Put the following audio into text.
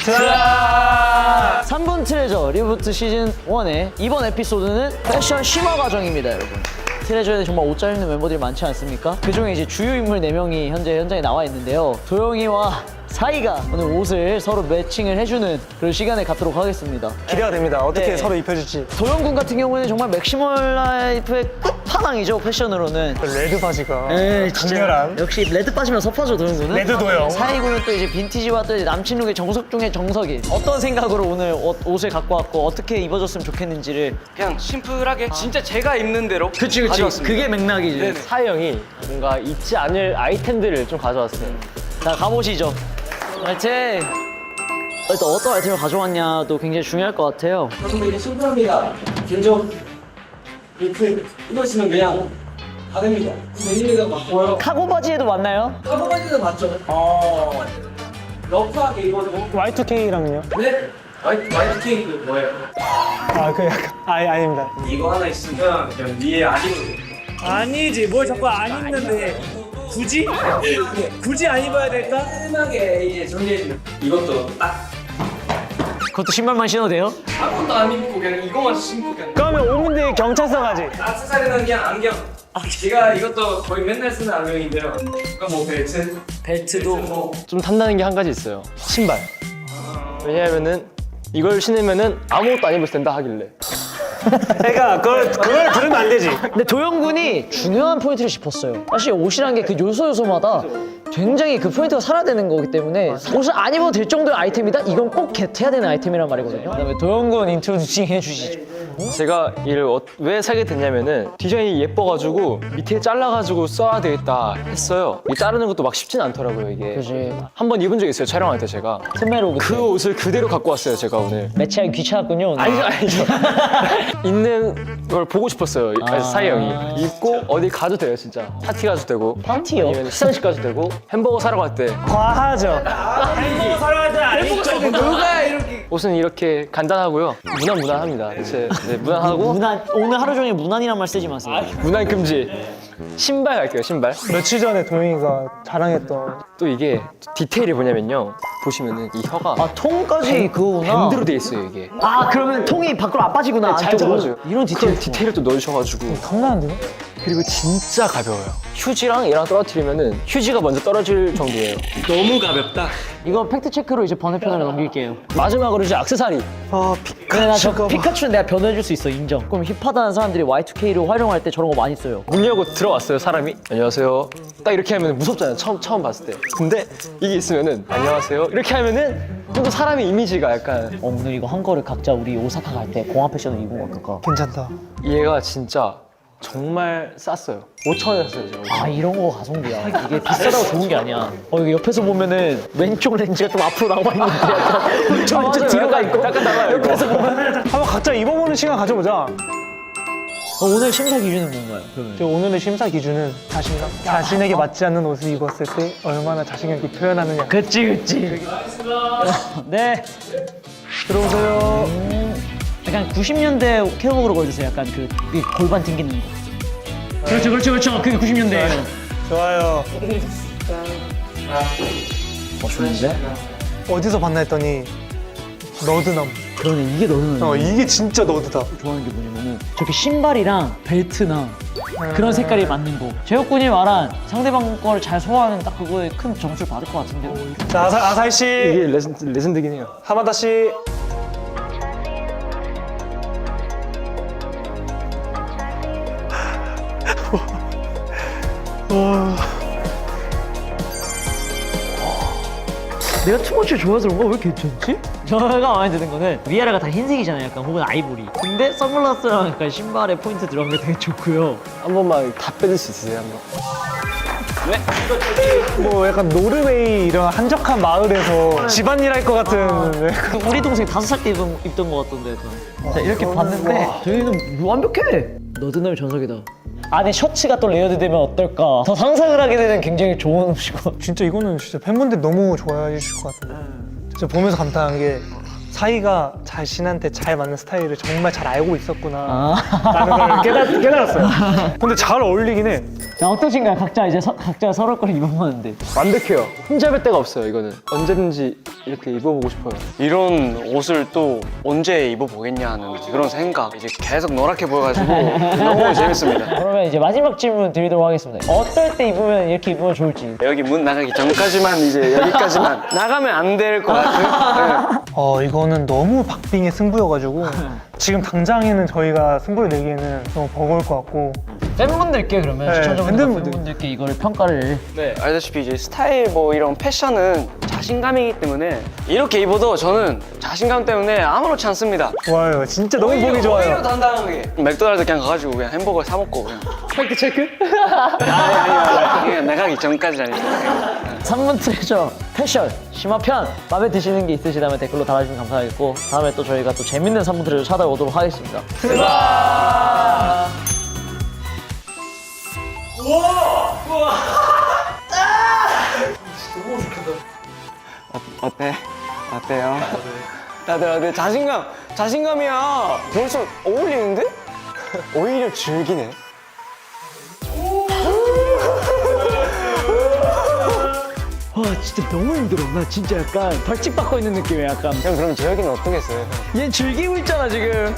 자, 3분 트레저 리부트 시즌 1의 이번 에피소드는 패션 심화 과정입니다, 여러분. 트레저에는 정말 옷 잘 입는 멤버들이 많지 않습니까? 그중에 이제 주요 인물 4명이 현재 현장에 나와 있는데요. 도영이와 사이가 오늘 옷을 서로 매칭을 해주는 그런 시간을 갖도록 하겠습니다. 기대가 됩니다. 어떻게 네. 서로 입혀줄지. 도영군 같은 경우에는 정말 맥시멀 라이프의 끝판왕이죠, 패션으로는. 레드 바지가 진짜 강렬한. 역시 레드 빠지면 섭하죠, 도영군은. 레드 도영. 사이군은 또 이제 빈티지와 또 이제 남친룩의 정석 중에 정석인 어떤 생각으로 오늘 옷을 갖고 왔고 어떻게 입어줬으면 좋겠는지를. 그냥 심플하게 진짜 제가 입는 대로 그치 가져왔습니다. 그게 맥락이지. 네네. 사이 형이 뭔가 잊지 않을 아이템들을 좀 가져왔어요. 자, 가보시죠. 화이팅! 일단 어떤 아이템을 가져왔냐도 굉장히 중요할 것 같아요. 선배님 심플합니다. 개인적 이것이면 그냥 다 됩니다. 데님에다 맞고요. 카고 바지에도 맞나요? 카보 바지도 맞죠? 러프하게 입어도 Y2K랑요? 네? 와이트 케이크 뭐예요? 그 약간 아닙니다. 이거 하나 있으면 그냥 위에 안 입어도 돼요. 아니지 뭘 자꾸 안 입는데 굳이? 굳이 안 입어야 될까? 깔끔하게 이제 정리해주면 이것도 딱 그것도 신발만 신어도 돼요? 아무것도 안 입고 그냥 이거만 신고 그냥 그러면 오는데 경찰서 가지. 액세서리는 그냥 안경. 제가 이것도 거의 맨날 쓰는 안경인데요. 그러니까 뭐 벨트도 뭐 좀 탐나는 게 한 가지 있어요. 신발. 왜냐하면은 이걸 신으면은 아무것도 안 입어도 된다 하길래. 그러니까 그걸 들으면 안 되지. 근데 도영군이 중요한 포인트를 짚었어요. 사실 옷이란 게 그 요소요소마다 굉장히 그 포인트가 살아야 되는 거기 때문에 옷을 안 입어도 될 정도의 아이템이다? 이건 꼭 겟해야 되는 아이템이란 말이거든요. 그다음에 도영군 인트로듀싱 해주시죠. 제가 이를 왜 사게 됐냐면은 디자인이 예뻐가지고 밑에 잘라가지고 써야 되겠다 했어요. 이 자르는 것도 막 쉽진 않더라고요, 이게. 그지. 한 번 입은 적이 있어요, 촬영할 때 제가. 틈메로 그 옷을 그대로 갖고 왔어요, 제가 오늘. 매치하기 귀찮았군요. 오늘. 아니죠. 있는 걸 보고 싶었어요, 사이 형이. 입고 어디 가도 돼요, 진짜. 파티 가도 되고. 파티요? 아니면 시상식 가도 되고. 햄버거 사러 갈 때. 과하죠. 햄버거 사러 갈때 안 입죠. 누가 이렇게 옷은 이렇게 간단하고요. 무난합니다. 네, 무난하고. 오늘 하루 종일 무난이란 말 쓰지 마세요. 무난 금지. 신발 갈게요, 신발. 며칠 전에 도영이가 자랑했던 또 이게 디테일이 뭐냐면요. 보시면은 이 혀가 아, 통까지 그거구나. 밴드로 돼 있어요, 이게. 아, 그러면 통이 밖으로 안 빠지구나. 잘 안쪽으로. 잡아줘요. 이런 디테일. 디테일을 또 넣어주셔가지고. 장난한데요? 그리고 진짜 가벼워요. 휴지랑 얘랑 떨어뜨리면은 휴지가 먼저 떨어질 정도예요. 너무 가볍다. 이거 팩트 체크로 이제 번외편으로 넘길게요. 마지막으로 이제 액세서리. 아 근데 나 저 피카츄가 피카츄는 내가 변호해줄 수 있어, 인정. 그럼 힙하다는 사람들이 Y2K를 활용할 때 저런 거 많이 써요. 문 열고 들어왔어요, 사람이. 안녕하세요. 딱 이렇게 하면 무섭잖아요, 처음 봤을 때. 근데 이게 있으면은 안녕하세요. 이렇게 하면은 좀 더 사람의 이미지가 약간 오늘 이거 한 거를 각자 우리 오사카 갈 때 공항 패션을 입은 거 어떨까? 괜찮다. 얘가 진짜 정말 쌌어요. 5천 원 샀어요, 제가. 아, 이런 거 가성비야. 이게 비싸다고 좋은 게 아니야. 여기 옆에서 보면은 왼쪽 렌즈가 좀 앞으로 나와 있는데 약간 왼쪽 뒤로 가 있고 약간 나가요, 이거. 한번 각자 입어보는 시간 가져보자. 오늘 심사 기준은 뭔가요? 그러면? 저 오늘의 심사 기준은 자신감. 자신에게 맞지 않는 옷을 입었을 때 얼마나 자신감 있게 표현하느냐. 그치. 네. 들어오세요. 약간 90년대 캐먹으로 걸주세요. 약간 그 골반 튕기는 거. 그렇죠. 그게 90년대예요. 좋아요. 좋은데? 어디서 봤나 했더니 너드남. 그러네, 이게 너는 이게 진짜 너드다. 좋아하는 게 뭐냐면은 저렇게 신발이랑 벨트나 그런 색깔이 맞는 거. 제혁군이 말한 상대방 거를 잘 소화하는 딱 그거에 큰 점수를 받을 것 같은데요. 자 아사히 씨, 이게 레전드긴 해요. 하마다 씨. 내가 투머치 좋아해서 그런가? 왜 괜찮지? 저가 마음에 드는 거는 위아래가 다 흰색이잖아요. 약간 혹은 아이보리. 근데 선글라스랑 약간 신발에 포인트 들어간 게 되게 좋고요. 한 번만 다 빼줄 수 있으세요, 한 번? 뭐 약간 노르웨이 이런 한적한 마을에서 집안일 할 것 같은. 우리 동생이 5살 때 입던 것 같던데 약간. 자, 이렇게 봤는데 저희는 완벽해. 너드남이 전석이다. 안에 셔츠가 또 레이어드 되면 어떨까? 더 상상을 하게 되는 굉장히 좋은 옷이고. 진짜 이거는 진짜 팬분들 너무 좋아해 주실 것 같은데. 진짜 보면서 감탄한 게 사이가 자신한테 잘 맞는 스타일을 정말 잘 알고 있었구나 라는 걸 깨달았어요. 근데 잘 어울리긴 해. 자, 어떠신가요? 각자 이제 각자 서로 걸 입어봤는데. 완벽해요. 흠잡을 데가 없어요, 이거는. 언제든지 이렇게 입어보고 싶어요. 이런 옷을 또 언제 입어보겠냐는 그런 생각. 이제 계속 노랗게 보여가지고 너무 재밌습니다. 그러면 이제 마지막 질문 드리도록 하겠습니다. 어떨 때 입으면 이렇게 입으면 좋을지. 여기 문 나가기 전까지만 이제 여기까지만 나가면 안 될 것 같은. 네. 이거는 너무 박빙의 승부여가지고 지금 당장에는 저희가 승부를 내기에는 너무 버거울 것 같고 팬분들께 그러면 네, 시청자분들 팬분들. 팬분들께 이걸 평가를 네, 알다시피 이제 스타일 뭐 이런 패션은 자신감이기 때문에 이렇게 입어도 저는 자신감 때문에 아무렇지 않습니다. 좋아요. 진짜 너무 보기 오히려 좋아요. 당당하게 맥도날드 그냥 가가지고 그냥 햄버거 사 먹고 그냥. 팩트 체크? 아니 그냥 나가기 전까지 아니죠. 3분 트레저 패션 심화편 마음에 드시는 게 있으시다면 댓글로 달아주시면 감사하겠고 다음에 또 저희가 또 재밌는 3분 트레저 찾아오도록 하겠습니다. 어때? 어때요? 다들 어때? 자신감이야. 벌써 어울리는데? 오히려 즐기네. 와 진짜 너무 힘들어. 나 진짜 약간 벌칙 받고 있는 느낌이야 약간. 형 그럼 재혁이는 어떠겠어요? 얘 즐기고 있잖아 지금.